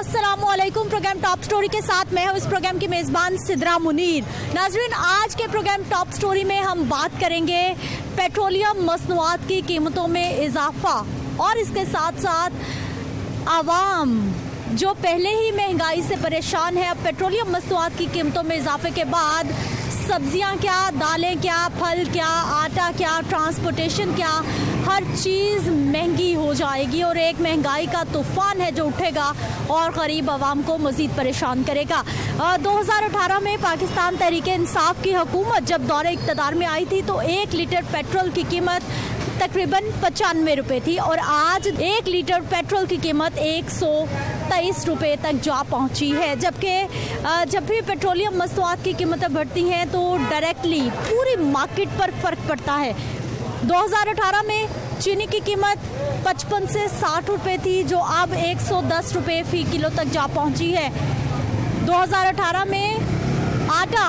अस्सलामुअलैकुम। Programme top story के साथ मैं हूं इस प्रोग्राम की मेज़बान सिद्रा मुनीर। नाज़रीन, आज के प्रोग्राम टॉप स्टोरी में हम बात करेंगे पेट्रोलियम मसनूआत की कीमतों में इजाफा और इसके साथ साथ आवाम जो पहले ही महंगाई से परेशान है, अब पेट्रोलियम मसनूआत की कीमतों में इजाफे के बाद सब्जियां क्या, दालें क्या, फल क्या, आटा क्या, ट्रांसपोर्टेशन क्या, हर चीज़ महंगी हो जाएगी और एक महंगाई का तूफान है जो उठेगा और गरीब आवाम को मज़ीद परेशान करेगा। 2018 में पाकिस्तान तहरीक-ए-इंसाफ की हुकूमत जब दौरे इक़्तिदार में आई थी तो 1 लीटर पेट्रोल की कीमत तकरीबन 95 रुपये थी और आज 1 लीटर पेट्रोल की कीमत 123 रुपये तक जा पहुंची है। जबकि जब भी पेट्रोलियम मसनूआत की कीमतें बढ़ती हैं तो डायरेक्टली पूरी मार्केट पर फ़र्क पड़ता है। 2018 में चीनी की कीमत 55 से 60 रुपये थी जो अब 110 रुपये फ़ी किलो तक जा पहुंची है। 2018 में आटा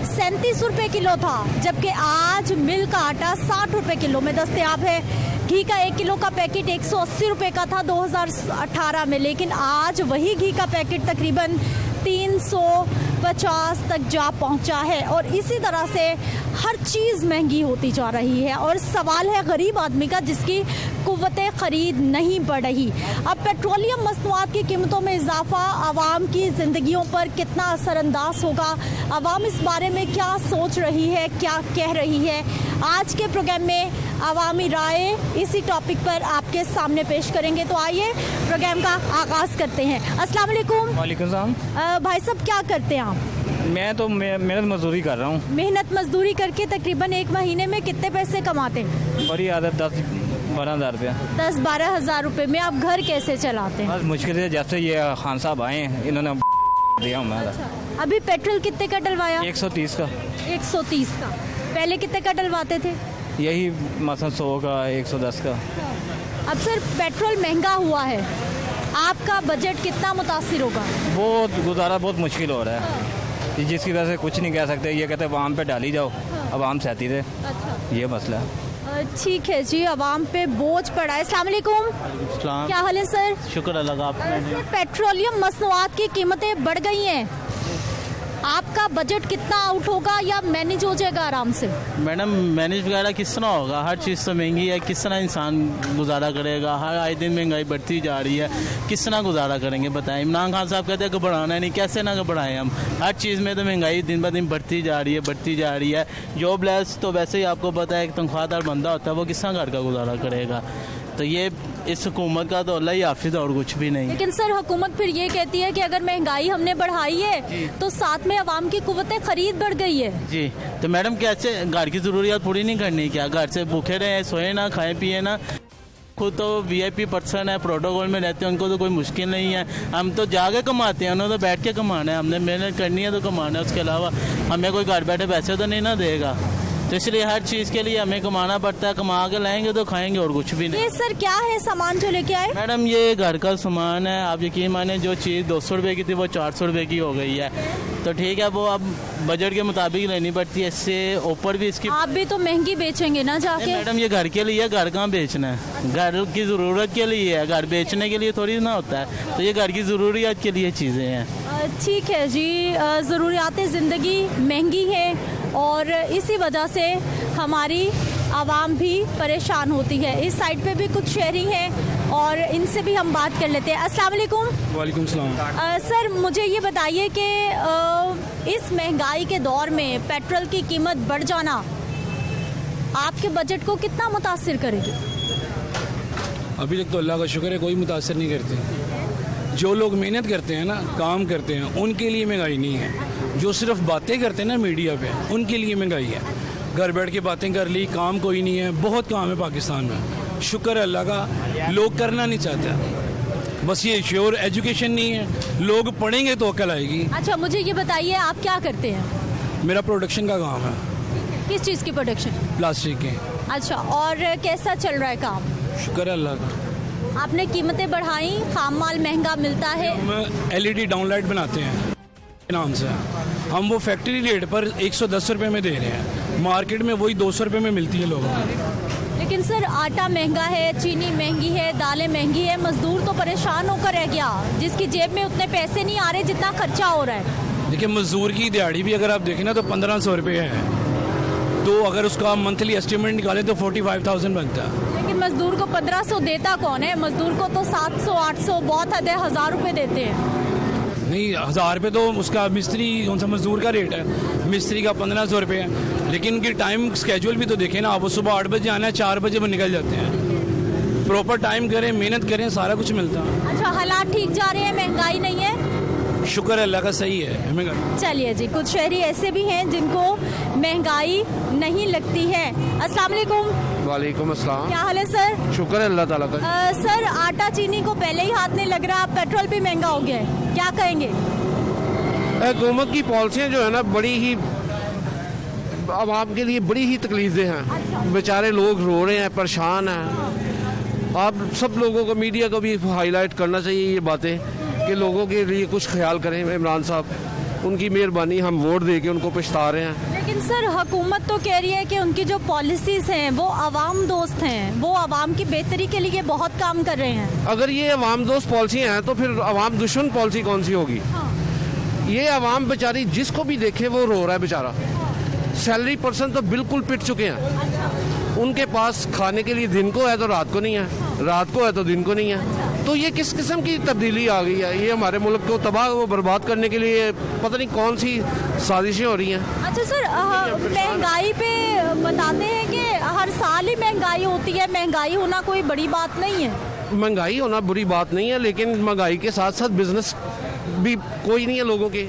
37 रुपये किलो था जबकि आज मिल का आटा 60 रुपये किलो में दस्तयाब है। घी का 1 किलो का पैकेट 180 रुपये का था 2018 में, लेकिन आज वही घी का पैकेट तकरीबन 350 तक जा पहुंचा है और इसी तरह से हर चीज़ महंगी होती जा रही है और सवाल है गरीब आदमी का जिसकी कुव्वते ख़रीद नहीं बढ़ रही। अब पेट्रोलियम मसनूआत की कीमतों में इजाफा आवाम की ज़िंदगियों पर कितना असरअंदाज होगा, आवाम इस बारे में क्या सोच रही है, क्या कह रही है, आज के प्रोग्राम में अवामी राय इसी टॉपिक पर आपके सामने पेश करेंगे। तो आइए प्रोग्राम का आगाज़ करते हैं। अस्सलाम वालेकुम। वालेकुम सलाम। भाई साहब, क्या करते हैं आप? मैं तो मेहनत मजदूरी कर रहा हूँ। मेहनत मजदूरी करके तकरीबन एक महीने में कितने पैसे कमाते हैं? बड़ी आदत 10-12 हज़ार रुपया। 10-12 हज़ार रुपये में आप घर कैसे चलाते हैं? बस मुश्किल है, जब से ये खान साहब आए हैं इन्होंने दिया हमारा। अभी पेट्रोल कितने का डलवाया? 130 का। 130 का। पहले कितने का डलवाते थे? यही मसलन 100 का, 110 का। अब सर पेट्रोल महंगा हुआ है, आपका बजट कितना मुतासिर होगा? बहुत गुजारा बहुत मुश्किल हो रहा है, जिसकी वजह से कुछ नहीं कह सकते। ये कहते हैं आवाम पे डाली जाओ, आवाम सहती रहे। अच्छा, ये मसला है। ठीक है जी, आवाम पे बोझ पड़ा है। अस्सलाम वालेकुम। क्या हाल है सर? शुक्र अल्लाह का। आपने पेट्रोलियम मसनूआत की कीमतें बढ़ गई हैं, आपका बजट कितना आउट होगा या मैनेज हो जाएगा आराम से? मैडम, मैनेज वगैरह किस तरह होगा? हर चीज़ तो महंगी है, किस तरह इंसान गुजारा करेगा? हर आए दिन महंगाई बढ़ती जा रही है, किस तरह गुजारा करेंगे बताएं? इमरान खान साहब कहते हैं कि बढ़ाना नहीं, कैसे ना बढ़ाएं हम? हर चीज़ में तो महंगाई दिन ब दिन बढ़ती जा रही है। जॉबलेस तो वैसे ही आपको पता है, एक तनख्वाहदार बंदा होता है, वो किस तरह घर का गुजारा करेगा? तो ये इस हुकूमत का तो अल्लाह ही हाफिज़ और कुछ भी नहीं। लेकिन सर हुकूमत फिर ये कहती है कि अगर महंगाई हमने बढ़ाई है तो साथ में आवाम की कुव्वतें खरीद बढ़ गई है। जी, तो मैडम कैसे घर की ज़रूरियात पूरी नहीं करनी क्या? घर से भूखे रहे, सोए ना, खाए पिए ना। खुद तो VIP पर्सन है, प्रोटोकॉल में रहते हैं, उनको तो कोई मुश्किल नहीं है। हम तो जाके कमाते हैं, उन्होंने तो बैठ के कमाना है, हमने मेहनत करनी है तो कमाना है। उसके अलावा हमें कोई घर बैठे पैसे तो नहीं ना देगा, तो इसलिए हर चीज़ के लिए हमें कमाना पड़ता है। कमा के लाएंगे तो खाएंगे और कुछ भी नहीं। ये सर क्या है सामान जो लेके आए? मैडम, ये घर का सामान है। आप यकीन माने, जो चीज़ 200 रुपये की थी वो 400 रुपये की हो गई है। तो ठीक है, वो अब बजट के मुताबिक लेनी पड़ती है। इससे ऊपर भी इसकी आप भी तो महंगी बेचेंगे ना जाके? मैडम, ये घर के लिए है, घर कहाँ बेचना है? घर की ज़रूरत के लिए है, घर बेचने के लिए थोड़ी ना होता है। तो ये घर की ज़रूरियात के लिए चीज़ें हैं। ठीक है जी, ज़रूरियात ज़िंदगी महंगी है और इसी वजह से हमारी आवाम भी परेशान होती है। इस साइड पे भी कुछ शहरी हैं और इनसे भी हम बात कर लेते हैं। अस्सलाम वालेकुम। वालेकुम सलाम। सर मुझे ये बताइए कि इस महंगाई के दौर में पेट्रोल की कीमत बढ़ जाना आपके बजट को कितना मुतासिर करेगी? अभी तक तो अल्लाह का शुक्र है कोई मुतासर नहीं करते। जो लोग मेहनत करते हैं ना, काम करते हैं, उनके लिए महंगाई नहीं है। जो सिर्फ बातें करते हैं ना मीडिया पे, उनके लिए महंगाई है। घर बैठ के बातें कर ली, काम कोई नहीं है। बहुत काम है पाकिस्तान में, शुक्र है अल्लाह का। लोग करना नहीं चाहते, बस ये श्योर एजुकेशन नहीं है। लोग पढ़ेंगे तो अकल आएगी। अच्छा, मुझे ये बताइए आप क्या करते हैं? मेरा प्रोडक्शन का काम है। किस चीज़ की प्रोडक्शन? प्लास्टिक के। अच्छा, और कैसा चल रहा है काम? शुक्र है अल्लाह का। आपने कीमतें बढ़ाई, खाम माल महंगा मिलता है। हम LED डाउनलाइट बनाते हैं नाम से, हम वो फैक्ट्री रेट पर 110 रुपये में दे रहे हैं। मार्केट में वही 200 रुपये में मिलती है लोगों को। लेकिन सर आटा महंगा है, चीनी महंगी है, दालें महंगी है, मजदूर तो परेशान होकर रह गया, जिसकी जेब में उतने पैसे नहीं आ रहे जितना खर्चा हो रहा है। देखिए मजदूर की दिहाड़ी भी अगर आप देखें ना तो 1500 रुपये है, तो अगर उसका मंथली एस्टिमेट निकाले तो 45,000 बनता है। लेकिन मजदूर को 1500 देता कौन है? मजदूर को तो 700, 800, बहुत हद है 1000 रुपये देते हैं। नहीं 1000 रुपये तो उसका मिस्त्री कौन सा मजदूर का रेट है, मिस्त्री का 1500 रुपये है। लेकिन उनकी टाइम स्केड्यूल भी तो देखें ना, वो सुबह 8 बजे आना है, 4 बजे वो निकल जाते हैं। प्रॉपर टाइम करें, मेहनत करें, सारा कुछ मिलता है। अच्छा, हालात ठीक जा रहे हैं, महंगाई नहीं है? शुक्र है अल्लाह का, सही है हमें। चलिए जी, कुछ शहरी ऐसे भी हैं जिनको महंगाई नहीं लगती है। अस्सलाम वालेकुम। वालेकुम अस्सलाम। क्या हाल है सर? शुक्र है अल्लाह ताला का। सर आटा चीनी को पहले ही हाथ नहीं लग रहा, पेट्रोल भी महंगा हो गया है, क्या कहेंगे? हुकूमत की पॉलिसियाँ जो है ना बड़ी ही आवाम के लिए बड़ी ही तकलीफें हैं। बेचारे लोग रो रहे हैं, परेशान हैं। आप सब लोगों को, मीडिया को भी हाईलाइट करना चाहिए ये बातें कि लोगों के लिए कुछ ख्याल करें। इमरान साहब, उनकी मेहरबानी, हम वोट दे के उनको पछता रहे हैं। लेकिन सर हुकूमत तो कह रही है कि उनकी जो पॉलिसीज हैं वो आवाम दोस्त हैं, वो आवाम की बेहतरी के लिए बहुत काम कर रहे हैं। अगर ये अवाम दोस्त पॉलिसियाँ हैं तो फिर अवाम दुश्मन पॉलिसी कौन सी होगी? ये अवाम बेचारी जिसको भी देखे वो रो रहा है बेचारा। सैलरी पर्सन तो बिल्कुल पिट चुके हैं। उनके पास खाने के लिए दिन को है तो रात को नहीं है, रात को है तो दिन को नहीं है। तो ये किस किस्म की तब्दीली आ गई है? ये हमारे मुल्क को तबाह व बर्बाद करने के लिए पता नहीं कौन सी साजिशें हो रही हैं। अच्छा सर, महंगाई पे बताते हैं कि हर साल ही महंगाई होती है, महंगाई होना कोई बड़ी बात नहीं है। महंगाई होना बुरी बात नहीं है, लेकिन महंगाई के साथ साथ बिजनेस भी कोई नहीं है, लोगों के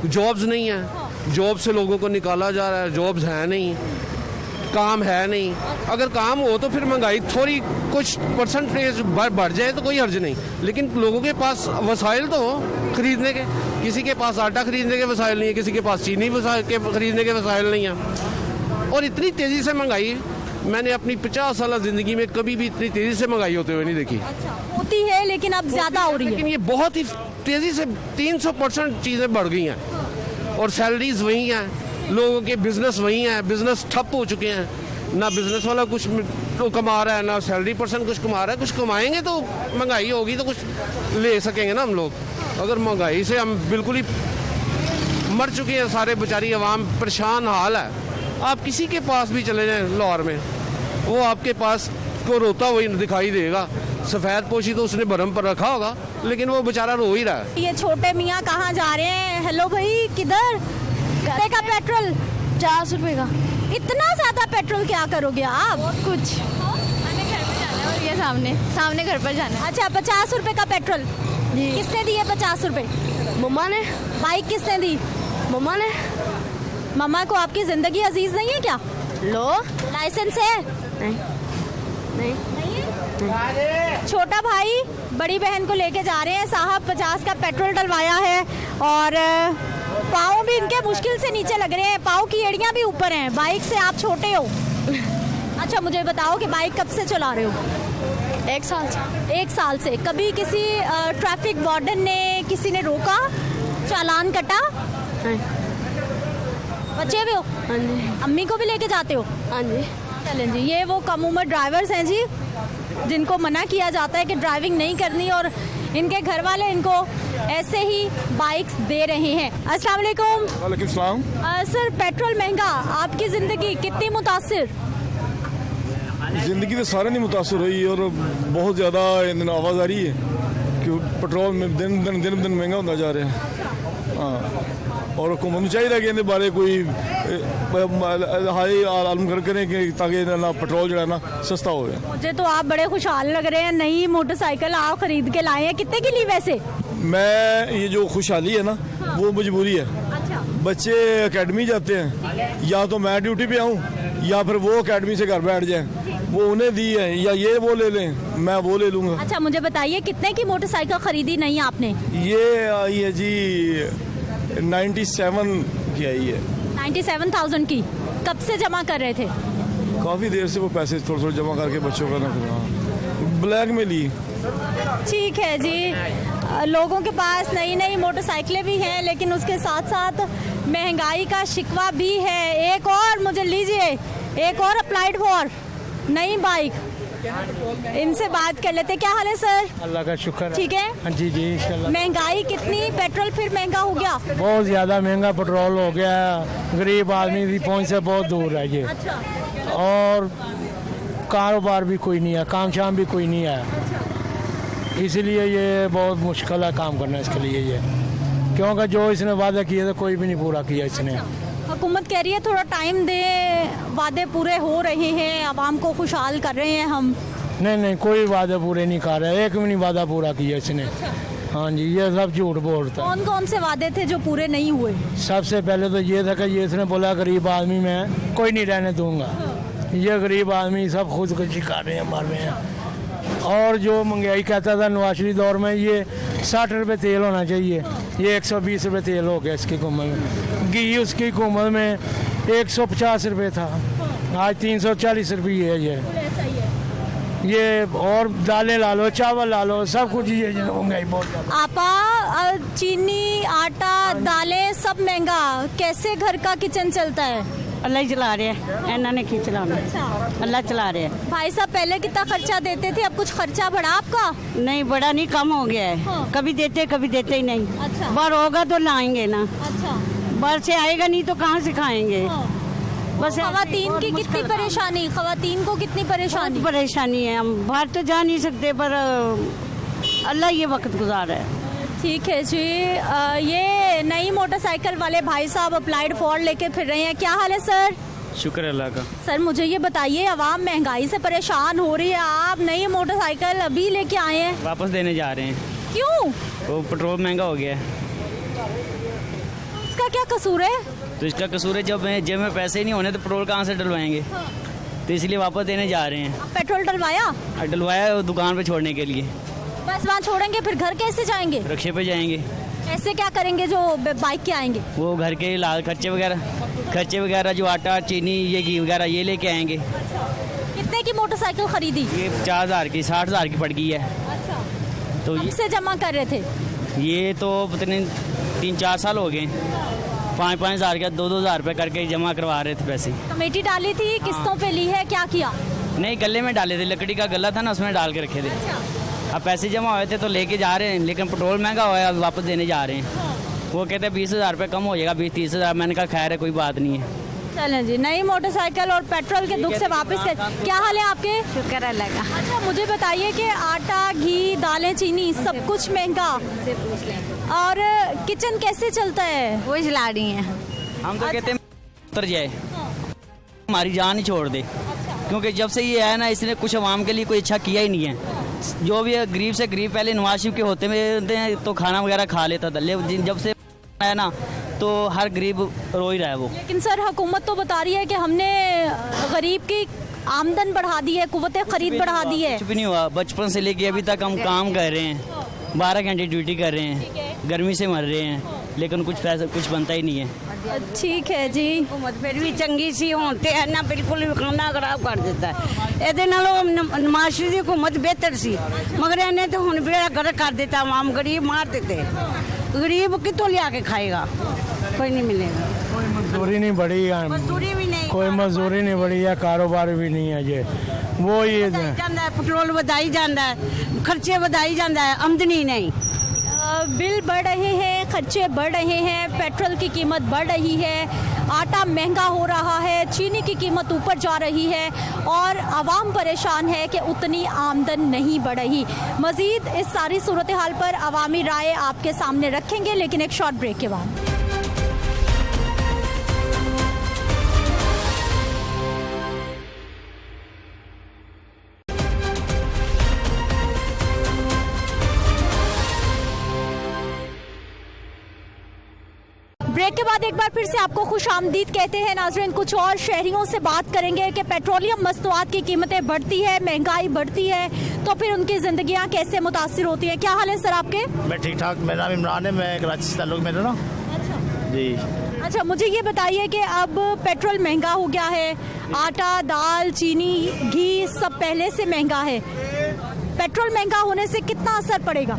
जॉब्स नहीं है, जॉब से लोगों को निकाला जा रहा है, जॉब्स है नहीं, काम है नहीं। अगर काम हो तो फिर महंगाई थोड़ी कुछ परसेंटेज बढ़ जाए तो कोई हर्ज नहीं, लेकिन लोगों के पास वसाइल तो हो खरीदने के। किसी के पास आटा खरीदने के वसाइल नहीं है, किसी के पास चीनी खरीदने के वसाइल नहीं है। और इतनी तेज़ी से महंगाई मैंने अपनी 50 साल ज़िंदगी में कभी भी इतनी तेज़ी से महंगाई होते हुए नहीं देखी। होती है लेकिन अब ज़्यादा हो रही है। लेकिन ये बहुत ही तेज़ी से 300% चीज़ें बढ़ गई हैं और सैलरीज वही हैं, लोगों के बिजनेस वही हैं, बिजनेस ठप हो चुके हैं। ना बिजनेस वाला कुछ तो कमा रहा है, ना सैलरी पर्सन कुछ कमा रहा है। कुछ कमाएंगे तो महंगाई होगी तो कुछ ले सकेंगे ना हम लोग। अगर महंगाई से हम बिल्कुल ही मर चुके हैं, सारे बेचारी आवाम परेशान हाल है। आप किसी के पास भी चले जाएं लाहौर में, वो आपके पास को रोता हुआ दिखाई देगा। सफ़ेद पोशी तो उसने भरम पर रखा होगा, लेकिन वो बेचारा रो ही रहा है। ये छोटे मियाँ कहाँ जा रहे हैं? हेलो भाई, किधर? कितने का पेट्रोल? 50 रुपए का। इतना ज्यादा पेट्रोल क्या करोगे आप? बहुत कुछ, हमें घर पर जाना है और ये सामने घर पर जाना है। अच्छा, 50 रुपए का पेट्रोल जी। किसने दिए 50 रुपए? मम्मा ने। बाइक किसने दी? मम्मा ने। मम्मा को आपकी जिंदगी अजीज नहीं है क्या? लो। लाइसेंस है? नहीं नहीं छोटा भाई बड़ी बहन को लेके जा रहे हैं, साहब 50 का पेट्रोल डलवाया है और पाँव भी इनके मुश्किल से नीचे लग रहे हैं, पाँव की एड़ियाँ भी ऊपर हैं। बाइक से आप छोटे हो। अच्छा मुझे बताओ कि बाइक कब से चला रहे हो? 1 साल से। 1 साल से। कभी किसी ट्रैफिक वार्डन ने, किसी ने रोका, चालान कटा? नहीं। बच्चे भी हो? हाँ जी। अम्मी को भी लेके जाते हो? हाँ जी। चलें जी, ये वो कम उम्र ड्राइवर्स हैं जी जिनको मना किया जाता है कि ड्राइविंग नहीं करनी, और इनके घर वाले इनको ऐसे ही बाइक्स दे रहे हैं। अस्सलाम वालेकुम। वालेकुम सलाम। सर पेट्रोल महंगा, आपकी ज़िंदगी कितनी मुतासिर? ज़िंदगी तो सारे नहीं मुतासर हुई और बहुत ज़्यादा आवाज़ आ रही है कि पेट्रोल में दिन महंगा होता जा रहा है। हाँ, और हुकूमत चाहिए कि इनके बारे कोई हाई आलम करें कि ताकि ना पेट्रोल जो है ना सस्ता हो। मुझे तो आप बड़े खुशहाल लग रहे हैं, नई मोटरसाइकिल आप खरीद के लाए हैं। कितने की ली वैसे? मैं ये जो खुशहाली है ना वो मजबूरी है। अच्छा। बच्चे एकेडमी जाते हैं, या तो मैं ड्यूटी पे आऊँ या फिर वो एकेडमी से घर बैठ जाएं, वो उन्हें दी है, या ये वो ले लें, मैं वो ले लूँगा। अच्छा मुझे बताइए कितने की मोटरसाइकिल खरीदी नहीं आपने? ये आई है जी 97 की आई है। 97,000 की। कब से जमा कर रहे थे? काफ़ी देर से वो पैसे थोड़े थोड़े जमा करके बच्चों का ना ब्लैक में ली। ठीक है जी, लोगों के पास नई नई मोटरसाइकिलें भी हैं, लेकिन उसके साथ साथ महंगाई का शिकवा भी है। एक और मुझे लीजिए, एक और अप्लाइड फॉर। नई बाइक, इनसे बात कर लेते। क्या हाल है सर? अल्लाह का शुक्र है। ठीक है। हाँ जी जी इंशाल्लाह। महंगाई कितनी, पेट्रोल फिर महंगा हो गया? बहुत ज़्यादा महंगा पेट्रोल हो गया है, गरीब आदमी की पहुंच से बहुत दूर है ये। अच्छा। और कारोबार भी कोई नहीं है, काम शाम भी कोई नहीं है, इसलिए ये बहुत मुश्किल है काम करना इसके लिए ये, क्योंकि जो इसने वादा किए थे कोई भी नहीं पूरा किया इसने। हुकूमत कह रही है थोड़ा टाइम दे, वादे पूरे हो रहे हैं, आवाम को खुशहाल कर रहे हैं हम। नहीं कोई वादे पूरे नहीं कर रहा, एक भी नहीं वादा पूरा किया इसने। हाँ जी, ये सब झूठ बोलता है। कौन कौन से वादे थे जो पूरे नहीं हुए? सबसे पहले तो ये था कि ये इसने बोला गरीब आदमी मैं कोई नहीं रहने दूंगा, ये गरीब आदमी सब खुदकुशी कर रहे हैं, मर रहे हैं। और जो महंगाई कहता था नवाज शरीफ दौर में ये 60 रुपये तेल होना चाहिए, ये 120 रुपये तेल हो गया इसकी हुकूमत में। घी उसकी हुकूमत में 150 रुपये था, आज 340 रुपये है ये। और दालें ला लो, चावल ला लो, सब कुछ ये महंगाई बहुत ज़्यादा। आपा, चीनी, आटा, दालें सब महंगा, कैसे घर का किचन चलता है? अल्लाह ही चला रहे हैं, इन्होंने की चलाना, अल्लाह चला रहे हैं। भाई साहब पहले कितना खर्चा देते थे, अब कुछ खर्चा बढ़ा आपका? नहीं बड़ा नहीं, कम हो गया है। हाँ। कभी देते ही नहीं। अच्छा। बाहर होगा तो लाएंगे ना, अच्छा। बाहर से आएगा नहीं तो कहाँ से खाएंगे। बस खवातीन की कितनी परेशानी, खवातीन को कितनी परेशानी? परेशानी है, हम बाहर तो जा नहीं सकते, पर अल्लाह ये वक्त गुजारा है। ठीक है जी। ये नई मोटरसाइकिल वाले भाई साहब अप्लाइड फॉर लेके फिर रहे हैं। क्या हाल है सर? शुक्र अल्लाह का। सर मुझे ये बताइए, आवाम महंगाई से परेशान हो रही है, आप नई मोटरसाइकिल अभी लेके आए हैं, वापस देने जा रहे हैं। क्यों? वो पेट्रोल महंगा हो गया है। इसका क्या कसूर है? तो इसका कसूर है, जब जेब में पैसे ही नहीं होने तो पेट्रोल कहाँ से डलवाएंगे, तो इसलिए वापस देने जा रहे हैं। पेट्रोल डलवाया? डलवाया दुकान पे छोड़ने के लिए। बस वहाँ छोड़ेंगे, फिर घर कैसे जाएंगे? रिक्शे पे जाएंगे। ऐसे क्या करेंगे जो बाइक के आएंगे? वो घर के लाल खर्चे वगैरह जो आटा, चीनी, ये घी वगैरह ये लेके आएंगे। कितने की मोटरसाइकिल खरीदी? ये 50,000 की, 60,000 की पड़ गई है। तो कब से जमा कर रहे थे? ये तो पता नहीं 3-4 साल हो गए, 5-5 हज़ार का 2-2 हज़ार रुपये करके जमा करवा रहे थे पैसे। कमेटी डाली थी, किस्तों पे ली है, क्या किया? नहीं, गले में डाले थे, लकड़ी का गला था ना, उसमें डाल के रखे थे। अब पैसे जमा हुए थे तो लेके जा रहे हैं, लेकिन पेट्रोल महंगा हुआ है, अब वापस देने जा रहे हैं। वो कहते हैं 20,000 रुपये कम हो जाएगा, 20-30 हज़ार। मैंने कहा खैर है, कोई बात नहीं है। चलें जी, नई मोटरसाइकिल और पेट्रोल के दुख से वापस कर। क्या हाल है आपके? शुक्र अल्लाह का। अच्छा मुझे बताइए कि आटा, घी, दालें, चीनी सब कुछ महंगा, और किचन कैसे चलता है? वो चला रही हैं। हम तो कहते हैं उतर जाए, हमारी जान ही छोड़ दे, क्योंकि जब से ये है ना, इसने कुछ आवाम के लिए कोई अच्छा किया ही नहीं है। जो भी है गरीब से गरीब, पहले नवाज शरीफ के होते में तो खाना वगैरह खा लेता था, जब से है ना तो हर गरीब रो ही रहा है वो। लेकिन सर हुकूमत तो बता रही है कि हमने गरीब की आमदन बढ़ा दी है, कुव्वत खरीद बढ़ा दी है। कुछ भी नहीं हुआ, बचपन से लेके अभी तक हम काम कर रहे हैं, 12 घंटे ड्यूटी कर रहे हैं, गर्मी से मर रहे हैं, लेकिन कुछ पैसा कुछ बनता ही नहीं है। ठीक है जी। हुकूमत फिर भी चंगी सी होते है ना, बिल्कुल भी खाना खराब कर देता है। ਇਹਦੇ ਨਾਲੋਂ ਨਵਾਜ਼ ਸ਼ਰੀਫ ਦੀ हुकूमत बेहतर सी, मगर इन्हें तो हुन बेड़ा गर्क कर देता, आम गरीब मार देते। गरीब कितों लिया के खाएगा, कोई नहीं मिलेगा। कोई मजदूरी नहीं बढ़ी है, मजदूरी भी नहीं, कोई मजदूरी नहीं बढ़ी है, कारोबार भी नहीं है ये। वो ये जाता है, पेट्रोल वधाई जाता है, खर्चे वधाई जाता है, आमदनी नहीं। बिल बढ़ रहे हैं, खर्चे बढ़ रहे हैं, पेट्रोल की कीमत बढ़ रही है, आटा महंगा हो रहा है, चीनी की कीमत ऊपर जा रही है, और आवाम परेशान है कि उतनी आमदन नहीं बढ़ रही। मज़ीद इस सारी सूरत हाल पर अवामी राय आपके सामने रखेंगे, लेकिन एक शॉर्ट ब्रेक के बाद। ब्रेक के बाद एक बार फिर से आपको खुश आमदीद कहते हैं नाज़रीन। कुछ और शहरियों से बात करेंगे कि पेट्रोलियम मसनूआत की कीमतें बढ़ती है, महंगाई बढ़ती है, तो फिर उनकी ज़िंदगियां कैसे मुतासिर होती हैं। क्या हाल है सर आपके? मैं ठीक ठाक, मेरा नाम इमरान है, मैं कराची से ताल्लुक मेरा ना। जी अच्छा मुझे ये बताइए कि अब पेट्रोल महंगा हो गया है, आटा, दाल, चीनी, घी सब पहले से महंगा है, पेट्रोल महंगा होने से कितना असर पड़ेगा?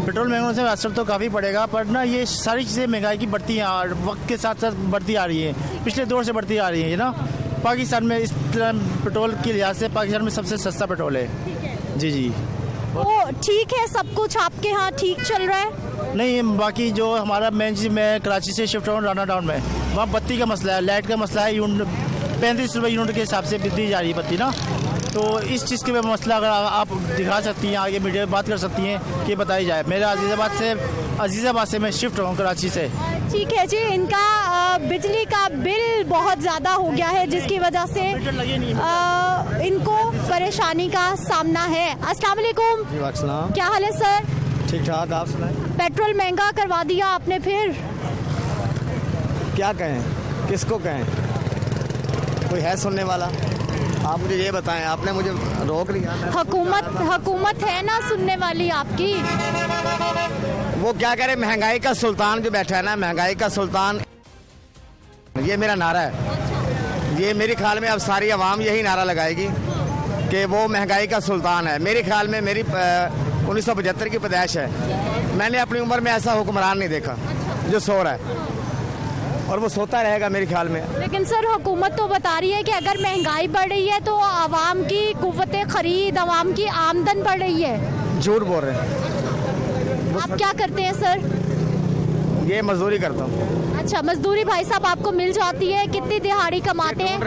पेट्रोल महंगा होने से असर तो काफ़ी पड़ेगा, पर ना ये सारी चीज़ें महंगाई की बढ़ती हैं और वक्त के साथ साथ बढ़ती आ रही है, पिछले दौर से बढ़ती आ रही है ना। पाकिस्तान में इस पेट्रोल के लिहाज से पाकिस्तान में सबसे सस्ता पेट्रोल है। जी जी। वो ठीक है, सब कुछ आपके यहाँ ठीक चल रहा है? नहीं, बाकी जो हमारा मेन चीज़, मैं कराची से शिफ्ट हूँ राना टाउन में, वहाँ बत्ती का मसला है, लाइट का मसला है। 35 रुपये यूनिट के हिसाब से दी जा रही है बत्ती ना। तो इस चीज़ के मसला अगर आप दिखा सकती हैं, आगे मीडिया में बात कर सकती हैं कि बताई जाए। मेरा अजीज़ाबाद से मैं शिफ्ट हूँ कराची से। ठीक है जी, इनका बिजली का बिल बहुत ज़्यादा हो गया है जिसकी वजह से इनको परेशानी का सामना है। अस्सलाम वालेकुम। क्या हाल है सर? ठीक ठाक, आप सुनाएं। पेट्रोल महंगा करवा दिया आपने, फिर क्या कहें, किसको कहें, कोई है सुनने वाला? आप मुझे ये बताएं, आपने मुझे रोक लिया। हुकूमत है ना सुनने वाली आपकी? वो क्या कह रहे, महंगाई का सुल्तान जो बैठा है ना, महंगाई का सुल्तान, ये मेरा नारा है। ये मेरे ख्याल में अब सारी आवाम यही नारा लगाएगी कि वो महंगाई का सुल्तान है। मेरे ख्याल में मेरी 1975 की पैदाइश है, मैंने अपनी उम्र में ऐसा हुक्मरान नहीं देखा जो सो रहा है, और वो सोता रहेगा मेरे ख्याल में। लेकिन सर हुकूमत तो बता रही है कि अगर महंगाई बढ़ रही है तो आवाम की कुव्वते खरीद, आवाम की आमदन बढ़ रही है। झूठ बोल रहे हैं। आप क्या करते हैं सर? ये मजदूरी करता हूँ। अच्छा, मजदूरी भाई साहब आपको मिल जाती है? कितनी दिहाड़ी कमाते हैं?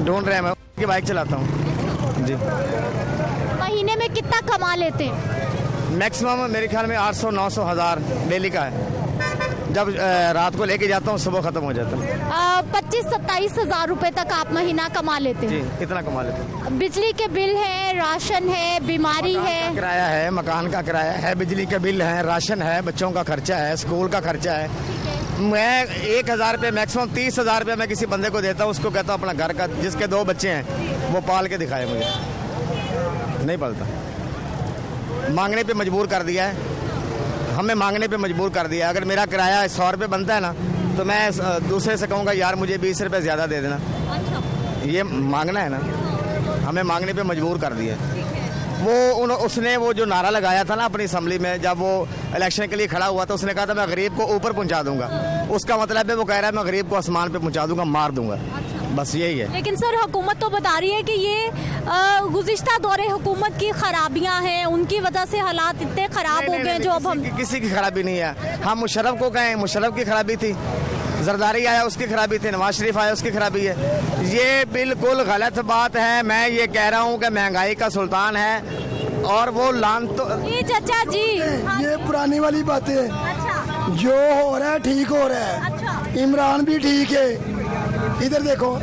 ढूंढ रहे हैं, मैं बाइक चलाता हूँ जी। महीने में कितना कमा लेते हैं? मैक्सिमम मेरे ख्याल में 800-900 हज़ार डेली का है। जब रात को लेके जाता हूँ सुबह खत्म हो जाता है। 25-27 हज़ार रुपए तक आप महीना कमा लेते हैं? जी, इतना कमा लेते हैं। बिजली के बिल है, राशन है, बीमारी है, किराया है, मकान का किराया है, बिजली का बिल है, राशन है, बच्चों का खर्चा है, स्कूल का खर्चा है। मैं 1,000 रुपये मैक्सिमम 30,000 रुपये मैं किसी बंदे को देता हूँ, उसको कहता हूँ अपना घर का, जिसके 2 बच्चे हैं वो पाल के दिखाए, मुझे नहीं पालता। मांगने पे मजबूर कर दिया है, हमें मांगने पे मजबूर कर दिया। अगर मेरा किराया 100 रुपये बनता है ना, तो मैं दूसरे से कहूँगा यार मुझे 20 रुपये ज़्यादा दे देना। ये मांगना है ना, हमें मांगने पे मजबूर कर दिया। उसने वो जो नारा लगाया था ना अपनी असम्बली में, जब वो इलेक्शन के लिए खड़ा हुआ था, उसने कहा था मैं गरीब को ऊपर पहुंचा दूंगा। उसका मतलब है वो कह रहा है मैं गरीब को आसमान पे पहुंचा दूंगा, मार दूंगा, बस यही है। लेकिन सर हुकूमत तो बता रही है कि ये गुज़िश्ता दौरे हुकूमत की खराबियां हैं, उनकी वजह से हालात इतने खराब हो गए जो अब हम किसी की खराबी नहीं है। हम मुशर्रफ को कहें, मुशर्रफ की खराबी थी, जरदारी आया उसकी खराबी थी, नवाज शरीफ आया उसकी खराबी है। ये बिल्कुल गलत बात है। मैं ये कह रहा हूँ कि महंगाई का सुल्तान है और वो लान तो जी चाचा जी, ये पुरानी वाली बातें। अच्छा। जो हो रहा है ठीक हो रहा है। अच्छा। इमरान भी ठीक है। इधर देखो,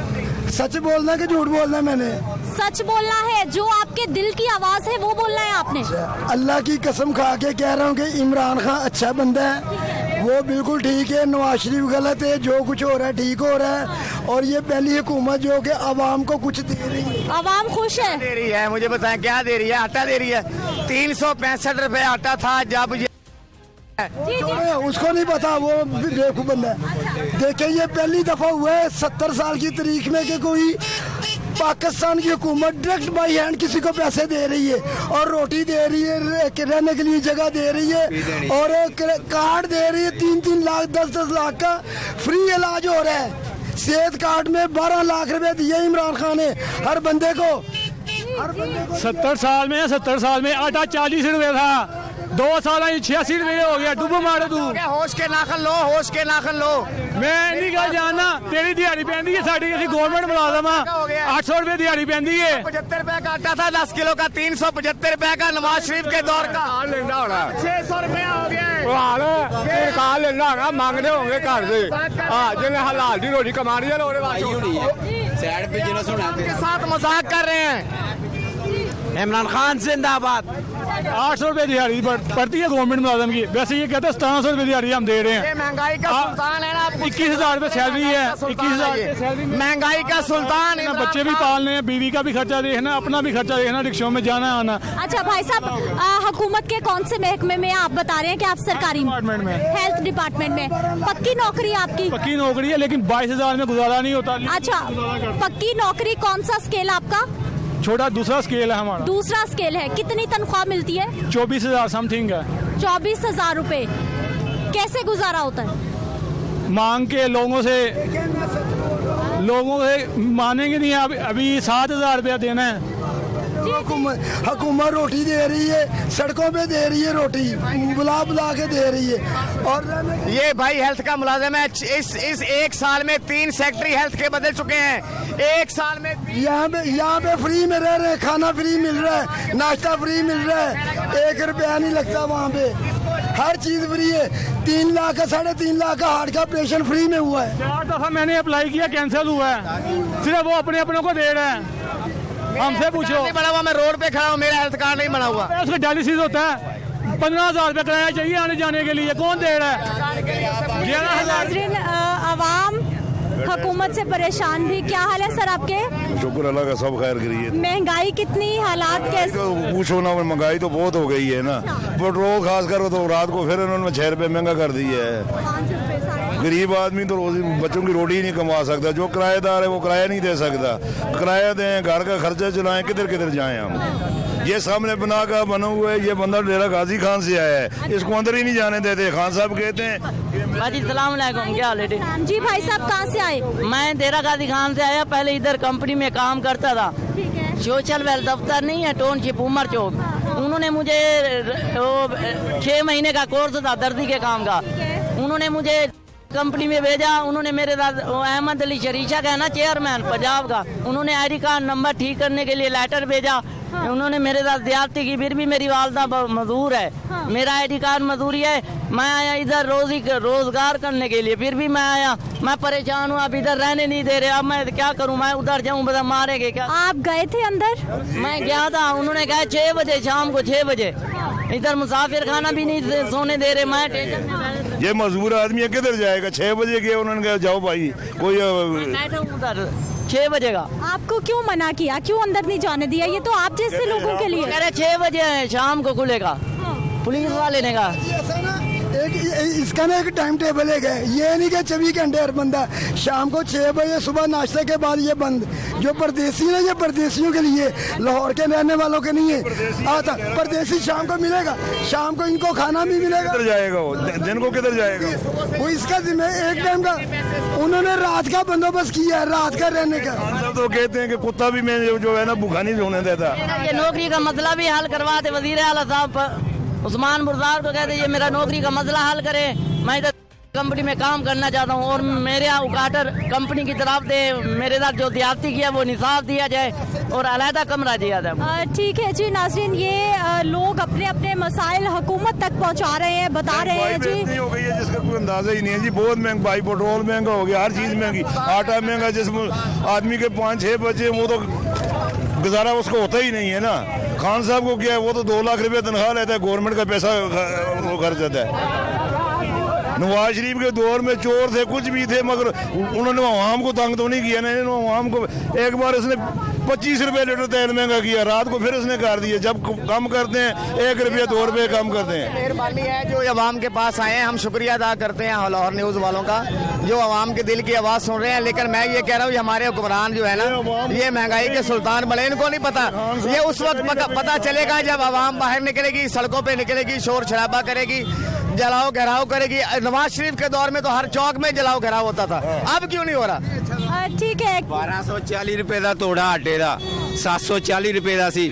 सच बोलना कि झूठ बोलना? मैंने सच बोलना है, जो आपके दिल की आवाज है वो बोलना है आपने। अल्लाह की कसम खा के कह रहा हूँ कि इमरान खान अच्छा बंदा है, वो बिल्कुल ठीक है। नवाज शरीफ गलत है, जो कुछ हो रहा है ठीक हो रहा है। और ये पहली हुकूमत जो कि आवाम को कुछ दे रही है। आवाम खुश है? दे रही है, मुझे बताएं क्या दे रही है? आटा दे रही है। 365 रुपए आटा था जब ये उसको नहीं पता, वो बेवकूफ बंदा है। देखिए ये पहली दफा हुआ है 70 साल की तारीख में कि कोई पाकिस्तान की हुकूमत डायरेक्ट बाई हैंड किसी को पैसे दे रही है, और रोटी दे रही है, रहने के लिए जगह दे रही है, और कार्ड दे रही है। 3-3 लाख 10-10 लाख का फ्री इलाज हो रहा है। सेहत कार्ड में 12 लाख रुपए दिए इमरान खान ने हर बंदे को। 70 साल में आटा 40 रुपए था, 2 साल 86 रुपए हो गया। डुबो मारो तू, होश के नाखन लो, होश के नाखन लो। मैं नहीं गल जानना, तेरी दिहाड़ी पैंदी है, साड़ी असी गवर्नमेंट मुलाजम हां। 800 रुपए दिहाड़ी पैंदी है। 75 रुपए का आटा था 10 किलो का, 375 रुपए का नवाज शरीफ के दौर का 600 रुपया हो गया। लेना होगा, मांगने होंगे घर से। जिन्हें हलाल की रोटी कमा रही है, के साथ मजाक कर रहे हैं। इमरान खान जिंदाबाद। 800 रुपए दिहाड़ी पड़ती है गवर्नमेंट मुलाजम की, वैसे ये कहते हैं 1700 रुपए दिहाड़ी हम दे रहे हैं। महंगाई का सुल्तान है ना। 21,000 रुपए सैलरी है, 21,000 सैलरी। महंगाई का सुल्तान है। बच्चे भी पालने हैं, बीवी का भी खर्चा देखना, अपना भी खर्चा देखना, रिक्शों में जाना आना। अच्छा भाई साहब, हुकूमत के कौन से महकमे में आप बता रहे हैं कि आप सरकारी डिपार्टमेंट में, हेल्थ डिपार्टमेंट में? पक्की नौकरी आपकी? पक्की नौकरी है, लेकिन 22,000 में गुजारा नहीं होता। अच्छा, पक्की नौकरी कौन सा स्केल आपका? छोटा दूसरा स्केल है हमारा। दूसरा स्केल है। कितनी तनख्वाह मिलती है? 24,000 समथिंग है। 24,000 रुपए। कैसे गुजारा होता है? मांग के लोगों से लोगों से मानेंगे नहीं। अभी 7,000 रुपया देना है। हुकूमत रोटी दे रही है, सड़कों पे दे रही है रोटी, बुला बुला के दे रही है। और ये भाई हेल्थ का मुलाजिम है, इस एक साल में 3 सेक्रेटरी हेल्थ के बदल चुके हैं। एक साल में यहाँ पे फ्री में रह रहे हैं, खाना फ्री मिल रहा है, नाश्ता फ्री मिल रहा है, 1 रुपया नहीं लगता वहाँ पे, हर चीज फ्री है। 3 लाख का 3.5 लाख का हार्ट का ऑपरेशन फ्री में हुआ है। 4 दफा मैंने अप्लाई किया, कैंसिल हुआ है। सिर्फ वो अपने को दे रहे हैं। हमसे पूछो। नहीं बना हुआ, मैं रोड पे खड़ा हूँ, मेरा हेल्थ कार्ड नहीं बना हुआ। उसका डायलिसिस होता है, 15,000 रुपया किराया चाहिए आने जाने के लिए, कौन दे रहा है? 11,000। आवाम हुकूमत से परेशान भी। क्या हाल है सर आपके? शुक्र अल्लाह का, सब खैर करिए। महंगाई कितनी, हालात कैसे? तो पूछो ना, महंगाई तो बहुत हो गई है ना। पेट्रोल खास कर तो रात को फिर उन्होंने 6 रुपये महंगा कर दिया है। गरीब आदमी तो रोज बच्चों की रोटी ही नहीं कमा सकता। जो किराएदार है वो किराया नहीं दे सकता। किराया दें, घर का खर्चा चलाएं, किधर किधर जाएं हम। ये सामने बना का बना हुआ है, ये बंदा डेरा गाजी खान से आया है, इसको अंदर ही नहीं जाने देते। खान साहब कहते हैं। भाजी सलाम अलैकुम, क्या हाल है? जी भाई साहब कहाँ से आए? मैं डेरा गाजी खान से आया। पहले इधर कंपनी में काम करता था। सोशल वेल दफ्तर नहीं है, टाउनशिप उमर चौक। उन्होंने मुझे 6 महीने का कोर्स था दर्दी के काम का, उन्होंने मुझे कंपनी में भेजा। उन्होंने मेरे साथ अहमद अली शरीशा का है ना, चेयरमैन पंजाब का, उन्होंने ID कार्ड नंबर ठीक करने के लिए लेटर भेजा। उन्होंने मेरे साथ ज्यादती की, फिर भी मेरी वालदा मजदूर है, मेरा ID कार्ड मजदूरी है। मैं आया इधर रोजगार करने के लिए, फिर भी मैं आया। मैं परेशान हूँ, अब इधर रहने नहीं दे रहे। अब मैं क्या करूँ? मैं उधर जाऊँ, बता मारेंगे क्या? आप गए थे अंदर? मैं गया था, उन्होंने कहा 6 बजे शाम को 6 बजे। इधर मुसाफिर खाना भी नहीं सोने दे रहे। मैं ये मजबूर आदमी है, किधर जाएगा? 6 बजे गए, उन्होंने कहा जाओ भाई कोई। बैठा हूँ उधर 6 बजे का। आपको क्यों मना किया, क्यों अंदर नहीं जाने दिया? ये तो आप जैसे लोगों के लिए। कह रहे 6 बजे है, शाम को खुलेगा। पुलिस वाले ने कहा इसका ना एक टाइम टेबल है, ये नहीं कि 24 घंटे हर बंदा। शाम को 6 बजे सुबह नाश्ते के बाद ये बंद। जो परदेसी है ये परदेसियों के लिए, लाहौर के रहने वालों के नहीं है। आता परदेसी शाम को मिलेगा, शाम को इनको खाना भी मिलेगा। किधर जाएगा वो? दिन को किधर जाएगा वो? इसका जिम्मे एक टाइम का उन्होंने रात का बंदोबस्त किया है, रात का रहने का। सब तो कहते हैं कि कुत्ता भी मैं जो है ना भूखा नहीं सोने देता। ये नौकरी का मसला भी हल करवाते वजीर आला साहब उस्मान बुरदार को कहते ये मेरा नौकरी का मसला हल करे। मैं इधर कंपनी में काम करना चाहता हूँ और मेरे यहाँ उकाटर कंपनी की तरफ से मेरे साथ जो ज्यादती किया वो निसाब दिया जाए और अलहदा कमरा दिया जाए। ठीक है जी नाज़रीन, ये लोग अपने अपने मसाइल हुकूमत तक पहुँचा रहे हैं, बता रहे हैं जी। हो गई है जिसका कोई अंदाजा ही नहीं है जी। बहुत महंगाई, पेट्रोल महंगा हो गया, हर चीज महंगी, आटा महंगा। जिस आदमी के 5-6 बच्चे वो तो गुजारा उसको होता ही नहीं है ना। खान साहब को क्या है, वो तो 2 लाख रुपया तनख्वाह लेता है, गवर्नमेंट का पैसा वो खर्च होता है। नवाज शरीफ के दौर में चोर थे, कुछ भी थे, मगर उन्होंने आवाम को तंग तो नहीं किया ना। आवाम को एक बार इसने 25 रुपये लीटर तेल महंगा किया, रात को फिर इसने कर दिया। जब कम करते हैं 1 रुपया 2 रुपये कम करते हैं। मेहरबानी है जो आवाम के पास आए हैं, हम शुक्रिया अदा करते हैं लाहौर न्यूज़ वालों का, जो आवाम के दिल की आवाज़ सुन रहे हैं। लेकिन मैं ये कह रहा हूँ हमारे हुक्मरान जो है ना, ये महंगाई के सुल्तान बने, इनको नहीं पता। ये उस वक्त पता चलेगा जब आवाम बाहर निकलेगी, सड़कों पर निकलेगी, शोर शराबा करेगी, जलाओ घेराव करेगी। नवाज शरीफ के दौर में तो हर चौक में जलाओ घेराव होता था, अब क्यों नहीं हो रहा? ठीक है। 1240 रुपए ਦਾ ਤੋੜਾ ਆਟੇ ਦਾ, 740 ਰੁਪਏ ਦਾ ਸੀ।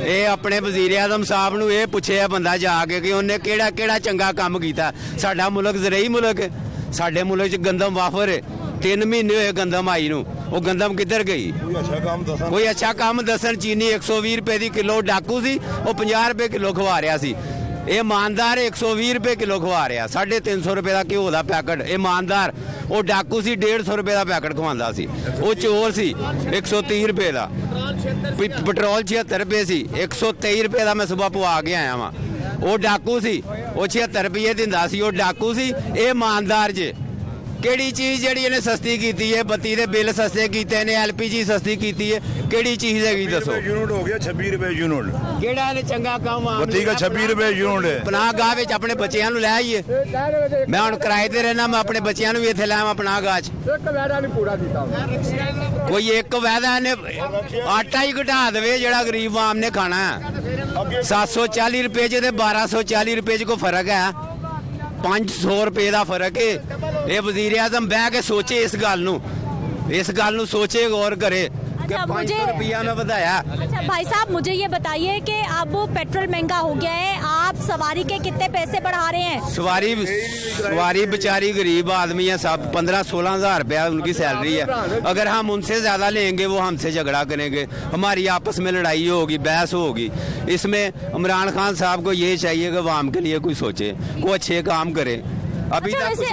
ਇਹ ਆਪਣੇ ਵਜ਼ੀਰ ਆਜ਼ਮ ਸਾਹਿਬ ਨੂੰ ਇਹ ਪੁੱਛਿਆ ਬੰਦਾ ਜਾ ਕੇ ਕਿ ਉਹਨੇ ਕਿਹੜਾ ਕਿਹੜਾ ਚੰਗਾ ਕੰਮ ਕੀਤਾ। ਸਾਡਾ ਮੁਲਕ ਜ਼ਰਈ ਮੁਲਕ ਹੈ, ਸਾਡੇ ਮੁਲਕ 'ਚ ਗੰਦਮ ਵਾਫਰ ਹੈ। 3 ਮਹੀਨੇ ਹੋਏ ਗੰਦਮ ਆਈ ਨੂੰ, ਉਹ ਗੰਦਮ ਕਿੱਧਰ ਗਈ? ਕੋਈ ਅੱਛਾ ਕੰਮ ਦੱਸਣ। ਚੀਨੀ 120 ਰੁਪਏ ਦੀ ਕਿਲੋ ਡਾਕੂ ਸੀ, ਉਹ 50 ਰੁਪਏ ਕਿਲੋ ਖਵਾ ਰਿਹਾ ਸੀ। ਇਹ ਇਮਾਨਦਾਰ 120 ਰੁਪਏ ਕਿਲੋ ਖਵਾ ਰਿਹਾ, 350 ਰੁਪਏ ਦਾ ਘਿਓ ਦਾ ਪੈਕਟ। ਇਮਾਨਦਾਰ ਉਹ ਡਾਕੂ ਸੀ, 150 ਰੁਪਏ ਦਾ ਪੈਕਟ ਖਵਾਉਂਦਾ ਸੀ। ਉਹ ਚੋਰ ਸੀ 130 ਰੁਪਏ ਦਾ। ਪੈਟਰੋਲ 76 ਰੁਪਏ ਸੀ, 123 ਰੁਪਏ ਦਾ ਮੈਂ ਸਵੇਰ ਪਵਾ ਕੇ ਆਇਆ ਵਾਂ। ਉਹ ਡਾਕੂ ਸੀ, ਉਹ 76 ਰੁਪਏ ਦਿੰਦਾ ਸੀ, ਉਹ ਡਾਕੂ ਸੀ। ਇਹ ਇਮਾਨਦਾਰ ਜੇ ਕਿਹੜੀ ਚੀਜ਼ ਜਿਹੜੀ ਇਹਨੇ ਸਸਤੀ ਕੀਤੀ ਹੈ? ਬੱਤੀ ਦੇ ਬਿੱਲ ਸਸਤੇ ਕੀਤੇ ਨੇ, LPG ਸਸਤੀ ਕੀਤੀ ਹੈ, ਕਿਹੜੀ ਚੀਜ਼ ਹੈਗੀ ਦੱਸੋ? यूनिट हो गया 26 रुपए यूनिट। ਕਿਹੜਾ ਇਹਨੇ ਚੰਗਾ ਕੰਮ ਆ? ਬੱਤੀ ਦਾ 26 रुपए यूनिट है। ਪਨਾਹ ਗਾਹ ਵਿੱਚ ਆਪਣੇ ਬੱਚਿਆਂ ਨੂੰ ਲੈ ਆਈਏ। ਮੈਂ ਹੁਣ ਕਿਰਾਏ ਤੇ ਰਹਿਣਾ, ਮੈਂ ਆਪਣੇ ਬੱਚਿਆਂ ਨੂੰ ਵੀ ਇੱਥੇ ਲੈ ਆਵਾਂ ਪਨਾਹ ਗਾਹ 'ਚ। ਇੱਕ ਵਾਅਦਾ ਨਹੀਂ ਪੂਰਾ ਕੀਤਾ। ਕੋਈ ਇੱਕ ਵਾਅਦਾ ਇਹਨੇ ਆਟਾ ਹੀ ਘਟਾ ਦੇਵੇ ਜਿਹੜਾ ਗਰੀਬ ਆਮ ਨੇ ਖਾਣਾ ਹੈ। 740 ਰੁਪਏ 'ਚ ਤੇ 1240 ਰੁਪਏ 'ਚ ਕੋਈ ਫਰਕ ਹੈ? 500 ਰੁਪਏ ਦਾ ਫਰਕ ਹੈ। ਇਹ ਵਜ਼ੀਰ ਆਜ਼ਮ ਬਹਿ ਕੇ ਸੋਚੇ ਇਸ ਗੱਲ ਨੂੰ। इस गल ਨੂੰ सोचे गौर करे कि अच्छा, 500 रुपया में ਵਧਾਇਆ। अच्छा भाई साहब, मुझे ये बताइए कि अब पेट्रोल महंगा हो गया है, आप सवारी के कितने पैसे बढ़ा रहे हैं? सवारी बेचारी गरीब आदमी है, सब 15-16 हज़ार रुपया उनकी सैलरी है। अगर हम उनसे ज़्यादा लेंगे वो हमसे झगड़ा करेंगे, हमारी आपस में लड़ाई होगी, बहस होगी। इसमें इमरान खान साहब को ये चाहिए कि आवाम के लिए कोई सोचे, कोई अच्छे काम करे। अभी अच्छा, तक वैसे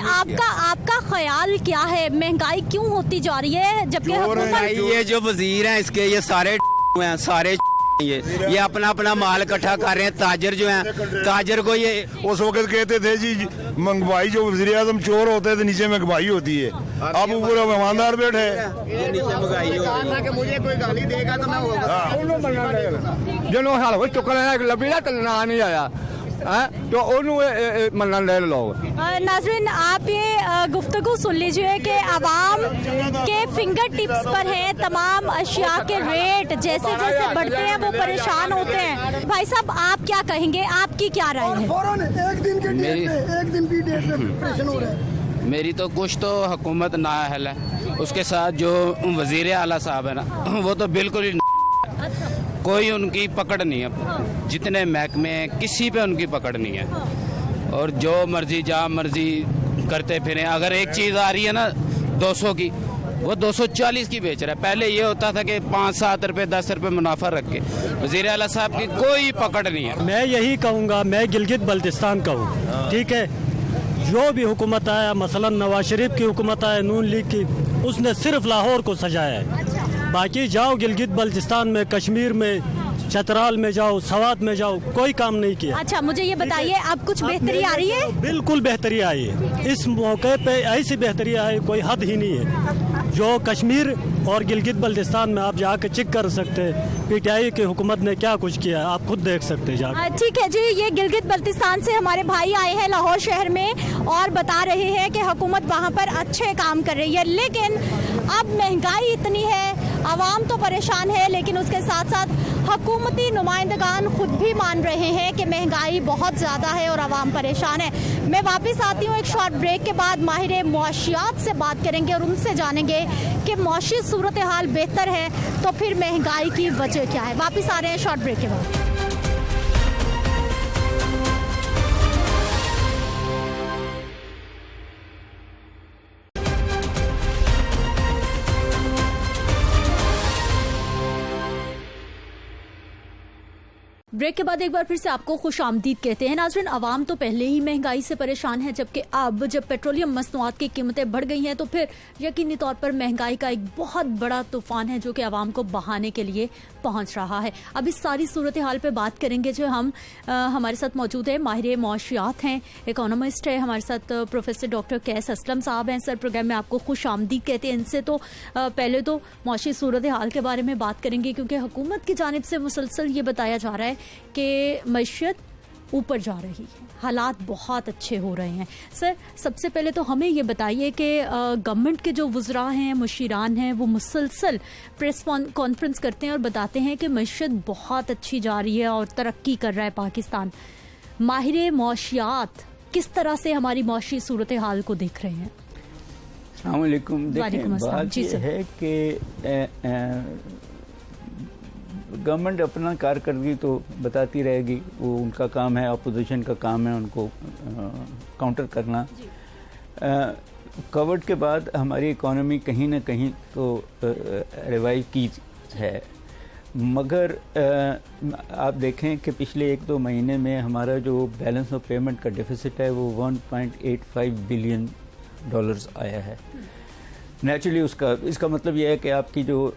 आपका ख्याल क्या है, महंगाई क्यों होती जा रही है जबकि ये जो वजीर हैं इसके ये सारे हैं, सारे ये अपना अपना माल इकट्ठा कर रहे हैं। ताजर जो हैं, ताजर को ये उस वक्त कहते थे जी महंगाई, जो वज़ीर आज़म चोर होते थे नीचे महंगाई होती है, अब पूरा ईमानदार बैठे मुझे कोई गाली देगा तो मैं जो हाल हो चुका है लबी ना नहीं आया तो मनन ले लोग। नाज़रीन, आप ये गुफ्तगू सुन लीजिए कि आवाम के फिंगर टिप्स पर है तमाम अशिया के रेट, जैसे जैसे बढ़ते हैं वो परेशान होते हैं। भाई साहब, आप क्या कहेंगे, आपकी क्या राय है? एक दिन की डेट में प्रेशर हो रहा है। मेरी तो कुछ तो हुकूमत नाअहल है, उसके साथ जो वजीर आला साहब है ना, वो तो बिल्कुल ही कोई उनकी पकड़ नहीं है। जितने महकमे हैं किसी पे उनकी पकड़ नहीं है, और जो मर्जी जहाँ मर्जी करते फिरें। अगर एक चीज़ आ रही है ना 200 की, वो 240 की बेच रहा है। पहले ये होता था कि 5-7 रुपए 10 रुपए मुनाफा रख के। वज़ीर आला साहब की कोई पकड़ नहीं है। मैं यही कहूँगा, मैं गिलगित बल्तिस्तान का हूँ, ठीक है। जो भी हुकूमत आया, मसलन नवाज शरीफ की हुकूमत आया, नून लीग की, उसने सिर्फ लाहौर को सजाया है। बाकी जाओ गिलगित बल्तिस्तान में, कश्मीर में, चतराल में जाओ, सवात में जाओ, कोई काम नहीं किया। अच्छा, मुझे ये बताइए, अब कुछ बेहतरी आ रही है? बिल्कुल बेहतरी आई है। इस मौके पे ऐसी बेहतरी आई कोई हद ही नहीं है। जो कश्मीर और गिलगित बल्तिस्तान में आप जाके चेक कर सकते हैं पीटीआई की हुकूमत ने क्या कुछ किया, आप खुद देख सकते हैं। ठीक है जी, ये गिलगित बल्तिस्तान से हमारे भाई आए हैं लाहौर शहर में और बता रहे हैं कि हुकूमत वहाँ पर अच्छे काम कर रही है, लेकिन अब महंगाई इतनी है, आवाम तो परेशान है, लेकिन उसके साथ साथ हुकूमती नुमाइंदगान खुद भी मान रहे हैं कि महंगाई बहुत ज़्यादा है और आवाम परेशान है। मैं वापस आती हूँ एक शॉर्ट ब्रेक के बाद, माहिर मुआशियात से बात करेंगे और उनसे जानेंगे कि मुआशी सूरत हाल बेहतर है तो फिर महंगाई की वजह क्या है। वापस आ रहे हैं शॉर्ट ब्रेक के बाद। ब्रेक के बाद एक बार फिर से आपको खुश आमदीद कहते हैं। नाज़रीन, आवाम तो पहले ही महंगाई से परेशान है, जबकि अब जब पेट्रोलियम मसनूआत की कीमतें बढ़ गई हैं तो फिर यकीनी तौर पर महंगाई का एक बहुत बड़ा तूफान है जो कि आवाम को बहाने के लिए पहुंच रहा है। अब इस सारी सूरत हाल पे बात करेंगे। जो हमारे साथ मौजूद है माहिर मौशियात हैं, इकोनॉमिस्ट है हमारे साथ प्रोफेसर डॉक्टर कैस असलम साहब हैं। सर, प्रोग्राम में आपको खुश आमदीद कहते हैं। इनसे तो पहले तो मौशी सूरत हाल के बारे में बात करेंगे, क्योंकि हुकूमत की जानिब से मुसलसल ये बताया जा रहा है कि मईशत ऊपर जा रही है, हालात बहुत अच्छे हो रहे हैं। सर, सबसे पहले तो हमें ये बताइए कि गवर्नमेंट के जो वज़रा हैं, मुशीरान हैं, वो मुसलसल प्रेस कॉन्फ्रेंस करते हैं और बताते हैं कि मईशत बहुत अच्छी जा रही है और तरक्की कर रहा है पाकिस्तान। माहिर मौशियात किस तरह से हमारी मौशी सूरत हाल को देख रहे हैं? अस्सलाम वालेकुम। देखें, बात ये है कि गवर्नमेंट अपना कारकर्दगी तो बताती रहेगी, वो उनका काम है, अपोजिशन का काम है उनको काउंटर करना। कोविड के बाद हमारी इकोनॉमी कहीं ना कहीं तो रिवाइव की है, मगर आप देखें कि पिछले 1-2 महीने में हमारा जो बैलेंस ऑफ पेमेंट का डिफिसिट है वो $1.85 बिलियन आया है। नेचुरली इसका मतलब यह है कि आपकी जो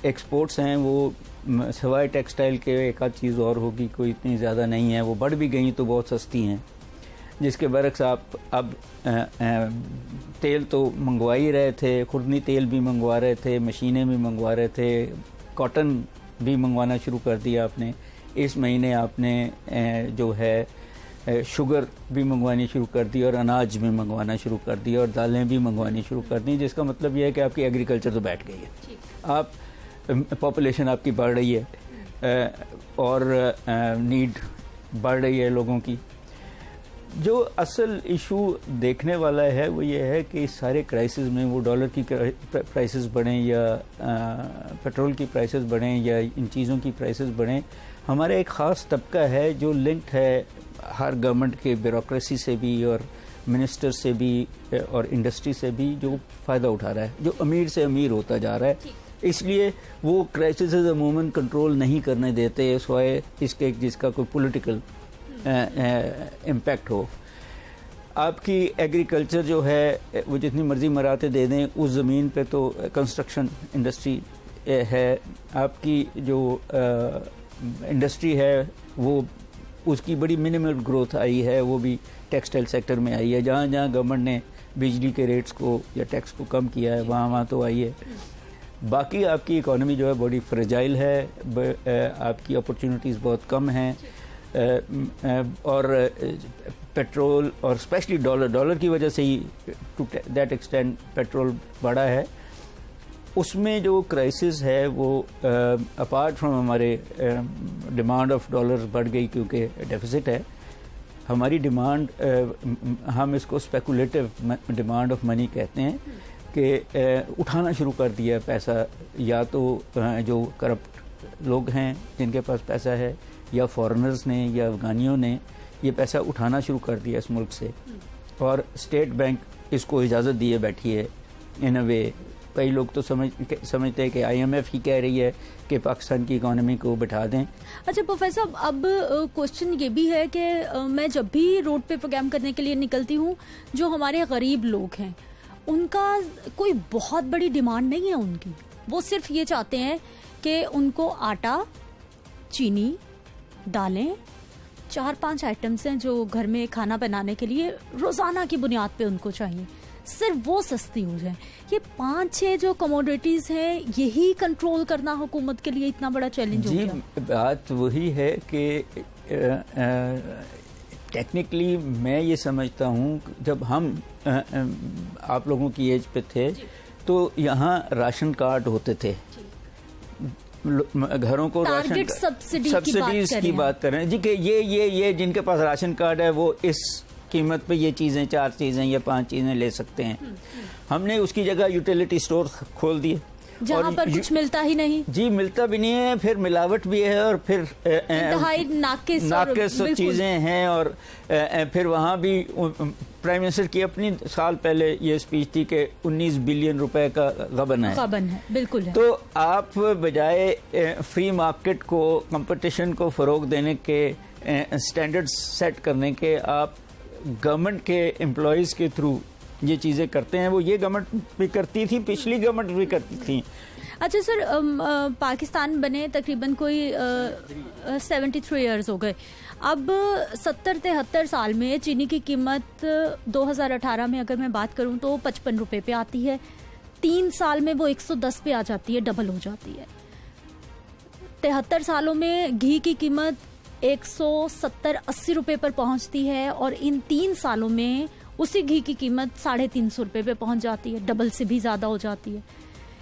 एक्सपोर्ट्स हैं वो सिवाय टेक्सटाइल के एक आध चीज़ और होगी, कोई इतनी ज़्यादा नहीं है। वो बढ़ भी गई तो बहुत सस्ती हैं, जिसके बरक्स आप अब तेल तो मंगवा ही रहे थे, खुर्दनी तेल भी मंगवा रहे थे, मशीनें भी मंगवा रहे थे, कॉटन भी मंगवाना शुरू कर दिया आपने। इस महीने आपने जो है शुगर भी मंगवानी शुरू कर दी और अनाज भी मंगवाना शुरू कर दिया और दालें भी मंगवानी शुरू कर दी, जिसका मतलब यह है कि आपकी एग्रीकल्चर तो बैठ गई है। आप पॉपुलेशन आपकी बढ़ रही है और नीड बढ़ रही है लोगों की। जो असल इशू देखने वाला है वो ये है कि इस सारे क्राइसिस में वो डॉलर की प्राइसेस बढ़ें या पेट्रोल की प्राइसेस बढ़ें या इन चीज़ों की प्राइसेस बढ़ें, हमारा एक ख़ास तबका है जो लिंक्ड है हर गवर्नमेंट के ब्यूरोक्रेसी से भी और मिनिस्टर से भी और इंडस्ट्री से भी, जो फ़ायदा उठा रहा है, जो अमीर से अमीर होता जा रहा है। इसलिए वो क्राइसिस अमूमन कंट्रोल नहीं करने देते सिवाय इसके जिसका कोई पॉलिटिकल इम्पैक्ट हो। आपकी एग्रीकल्चर जो है वो जितनी मर्जी मराते दे दें, उस ज़मीन पे तो कंस्ट्रक्शन इंडस्ट्री है। आपकी जो इंडस्ट्री है वो उसकी बड़ी मिनिमल ग्रोथ आई है, वो भी टेक्सटाइल सेक्टर में आई है। जहाँ जहाँ गवर्नमेंट ने बिजली के रेट्स को या टैक्स को कम किया है वहाँ वहाँ तो आई है। बाकी आपकी इकोनॉमी जो है बड़ी फ्रेजाइल है, आपकी अपॉर्चुनिटीज़ बहुत कम हैं और पेट्रोल और स्पेशली डॉलर की वजह से ही टू दैट एक्सटेंड पेट्रोल बढ़ा है। उसमें जो क्राइसिस है वो अपार्ट फ्रॉम हमारे डिमांड ऑफ डॉलर बढ़ गई क्योंकि डेफिसिट है, हमारी डिमांड हम इसको स्पेकुलेटिव डिमांड ऑफ मनी कहते हैं कि उठाना शुरू कर दिया पैसा, या तो जो करप्ट लोग हैं जिनके पास पैसा है या फॉरेनर्स ने या अफगानियों ने ये पैसा उठाना शुरू कर दिया इस मुल्क से, और स्टेट बैंक इसको इजाज़त दिए बैठी है इन अ वे। कई लोग तो समझते हैं कि IMF ही कह रही है कि पाकिस्तान की इकोनॉमी को बिठा दें। अच्छा प्रोफेसर, अब क्वेश्चन ये भी है कि मैं जब भी रोड पे प्रोग्राम करने के लिए निकलती हूँ, जो हमारे गरीब लोग हैं उनका कोई बहुत बड़ी डिमांड नहीं है उनकी, वो सिर्फ ये चाहते हैं कि उनको आटा, चीनी, दालें, 4-5 आइटम्स हैं जो घर में खाना बनाने के लिए रोज़ाना की बुनियाद पे उनको चाहिए, सिर्फ वो सस्ती हो जाए। ये 5-6 जो कमोडिटीज़ हैं यही कंट्रोल करना हुकूमत के लिए इतना बड़ा चैलेंज हो गया। बात वही है कि टेक्निकली मैं ये समझता हूँ जब हम आप लोगों की एज पे थे तो यहाँ राशन कार्ड होते थे, घरों को राशन सब्सिडीज की बात कर रहे हैं जी कि ये जिनके पास राशन कार्ड है वो इस कीमत पे ये चीज़ें 4 चीज़ें या 5 चीज़ें ले सकते हैं। हमने उसकी जगह यूटिलिटी स्टोर खोल दिए जहाँ पर कुछ मिलता ही नहीं। जी मिलता भी नहीं है, फिर मिलावट भी है और फिर नाकिस चीज़ें हैं। और फिर वहाँ भी प्राइम मिनिस्टर की अपनी साल पहले ये स्पीच थी कि 19 बिलियन रुपए का गबन है। बिल्कुल है। तो आप बजाय फ्री मार्केट को, कंपटीशन को फ़रोग देने के, स्टैंडर्ड्स सेट करने के, आप गवर्नमेंट के एम्प्लॉयज़ के थ्रू ये चीज़ें करते हैं। वो ये गवर्नमेंट भी करती थी, पिछली गवर्नमेंट भी करती थी। अच्छा सर, पाकिस्तान बने तकरीबन कोई 73 इयर्स हो गए। अब 70-73 साल में चीनी की कीमत 2018 में अगर मैं बात करूं तो 55 रुपये पे आती है, 3 साल में वो 110 पे आ जाती है, डबल हो जाती है। 73 सालों में घी की कीमत 170-80 रुपये पर पहुंचती है और इन 3 सालों में उसी घी की कीमत 350 रुपये पे पहुंच जाती है, डबल से भी ज़्यादा हो जाती है।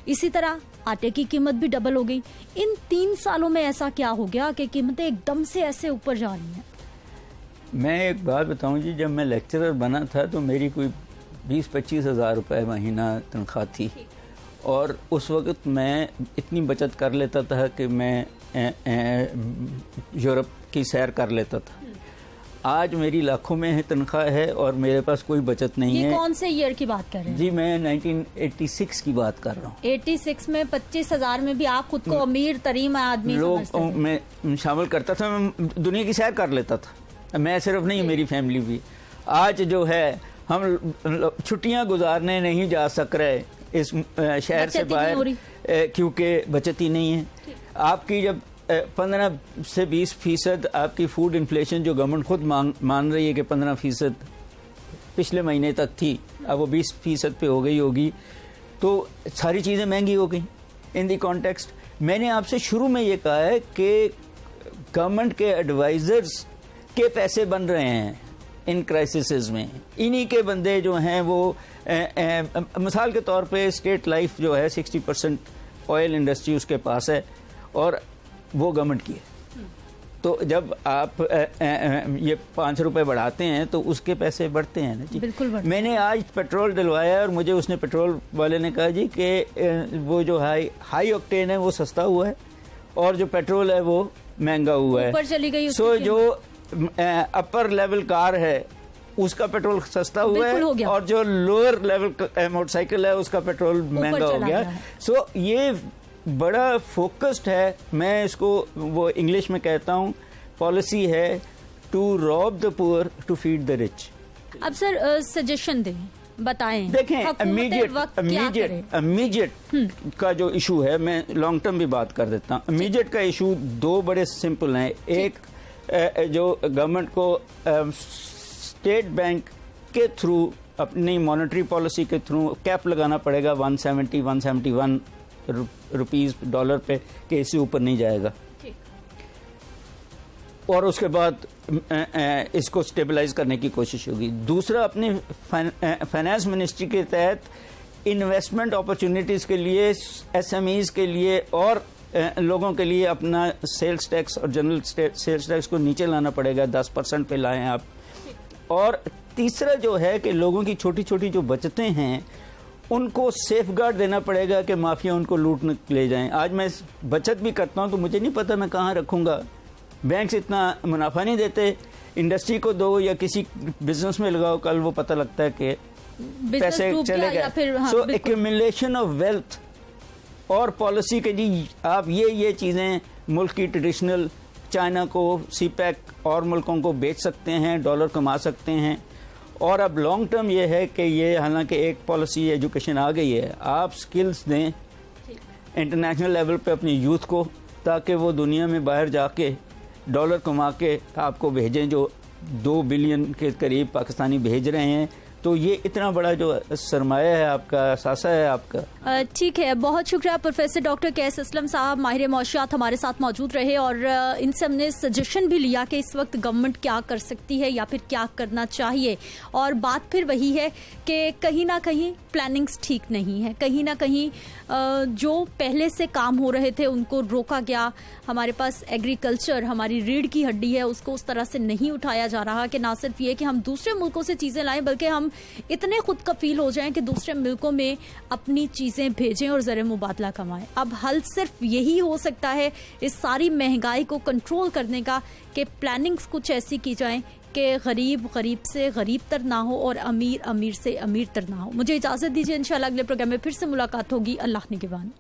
इसी तरह आटे की कीमत भी डबल हो गई। इन 3 सालों में ऐसा क्या हो गया कि कीमतें एकदम से ऐसे ऊपर जा रही हैं? मैं एक बात बताऊं जी, जब मैं लेक्चरर बना था तो मेरी कोई 20-25 हज़ार रुपये महीना तनख्वाह थी और उस वक़्त मैं इतनी बचत कर लेता था कि मैं यूरोप की सैर कर लेता था। आज मेरी लाखों में है तनख्वाह है और मेरे पास कोई बचत नहीं है। ये कौन से ईयर की बात कर रहे हैं? जी मैं 1986 की बात कर रहा हूँ। 86 में 25,000 में भी आप खुद को अमीर तरीन आदमी लोग मैं शामिल करता था, मैं दुनिया की सैर कर लेता था, मैं सिर्फ नहीं मेरी फैमिली भी। आज जो है हम छुट्टियाँ गुजारने नहीं जा सक रहे इस शहर से बाहर क्योंकि बचत ही नहीं है। आपकी जब 15 से 20% आपकी फूड इन्फ्लेशन जो गवर्नमेंट खुद मान रही है कि 15% पिछले महीने तक थी, अब वो 20% पे हो गई होगी, तो सारी चीज़ें महंगी हो गई। इन दी कॉन्टेक्स्ट मैंने आपसे शुरू में ये कहा है कि गवर्नमेंट के एडवाइजर्स के पैसे बन रहे हैं इन क्राइसिस में, इन्हीं के बंदे जो हैं वो मिसाल के तौर पे स्टेट लाइफ जो है 60% ऑयल इंडस्ट्री उसके पास है और वो गवर्नमेंट की है। तो जब आप ये 5 रुपए बढ़ाते हैं तो उसके पैसे बढ़ते हैं ना जी। बिल्कुल बढ़ते। मैंने आज पेट्रोल डलवाया और मुझे उसने पेट्रोल वाले ने कहा जी कि वो जो हाई ऑक्टेन है वो सस्ता हुआ है और जो पेट्रोल है वो महंगा हुआ है। ऊपर चली गई सो जो अपर लेवल कार है उसका पेट्रोल सस्ता हुआ है और जो लोअर लेवल मोटरसाइकिल है उसका पेट्रोल महंगा हो गया। सो ये बड़ा फोकस्ड है, मैं इसको वो इंग्लिश में कहता हूँ पॉलिसी है to rob the poor to feed the rich. अब सर सजेशन दें, बताएं। देखें इमीडिएट का जो इशू है, मैं लॉन्ग टर्म भी बात कर देता हूँ। इमीडिएट का इशू दो बड़े सिंपल हैं। एक जो गवर्नमेंट को स्टेट बैंक के थ्रू अपनी मॉनेटरी पॉलिसी के थ्रू कैप लगाना पड़ेगा 171 रुपीस डॉलर पे कि इससे ऊपर नहीं जाएगा, और उसके बाद इसको स्टेबलाइज करने की कोशिश होगी। दूसरा, अपनी फाइनेंस मिनिस्ट्री के तहत इन्वेस्टमेंट अपॉर्चुनिटीज के लिए, एसएमईज के लिए और लोगों के लिए अपना सेल्स टैक्स और जनरल सेल्स टैक्स को नीचे लाना पड़ेगा, 10% पे लाएं आप। और तीसरा जो है कि लोगों की छोटी छोटी जो बचतें हैं उनको सेफगार्ड देना पड़ेगा कि माफिया उनको लूटने ले जाएं। आज मैं बचत भी करता हूं तो मुझे नहीं पता मैं कहाँ रखूंगा, बैंक इतना मुनाफा नहीं देते, इंडस्ट्री को दो या किसी बिजनेस में लगाओ, कल वो पता लगता है कि पैसे चले गए। सो एक्यूमुलेशन ऑफ वेल्थ और पॉलिसी के जी आप ये चीज़ें मुल्क की ट्रेडिशनल, चाइना को, सीपैक और मुल्कों को बेच सकते हैं, डॉलर कमा सकते हैं। और अब लॉन्ग टर्म ये है कि ये हालांकि एक पॉलिसी एजुकेशन आ गई है, आप स्किल्स दें इंटरनेशनल लेवल पे अपनी यूथ को, ताकि वो दुनिया में बाहर जाके डॉलर कमा के आपको भेजें, जो 2 बिलियन के करीब पाकिस्तानी भेज रहे हैं। तो ये इतना बड़ा जो सरमाया है आपका, सासा है आपका। ठीक है, बहुत शुक्रिया प्रोफेसर डॉक्टर कैस असलम साहब, माहिर मौशियात हमारे साथ मौजूद रहे और इनसे हमने सजेशन भी लिया कि इस वक्त गवर्नमेंट क्या कर सकती है या फिर क्या करना चाहिए। और बात फिर वही है कि कहीं ना कहीं प्लानिंग्स ठीक नहीं है, कहीं ना कहीं जो पहले से काम हो रहे थे उनको रोका गया। हमारे पास एग्रीकल्चर, हमारी रीढ़ की हड्डी है, उसको उस तरह से नहीं उठाया जा रहा कि ना सिर्फ ये कि हम दूसरे मुल्कों से चीज़ें लाएं, बल्कि हम इतने खुद कफील हो जाएं कि दूसरे मुल्कों में अपनी चीज़ें भेजें और ज़र मुबादला कमाएं। अब हल सिर्फ यही हो सकता है इस सारी महंगाई को कंट्रोल करने का कि प्लानिंग्स कुछ ऐसी की जाएं कि गरीब गरीब से गरीब तर ना हो और अमीर अमीर से अमीर तर ना हो। मुझे इजाज़त दीजिए, इंशाल्लाह अगले प्रोग्राम में फिर से मुलाकात होगी। अल्लाह निगहबान।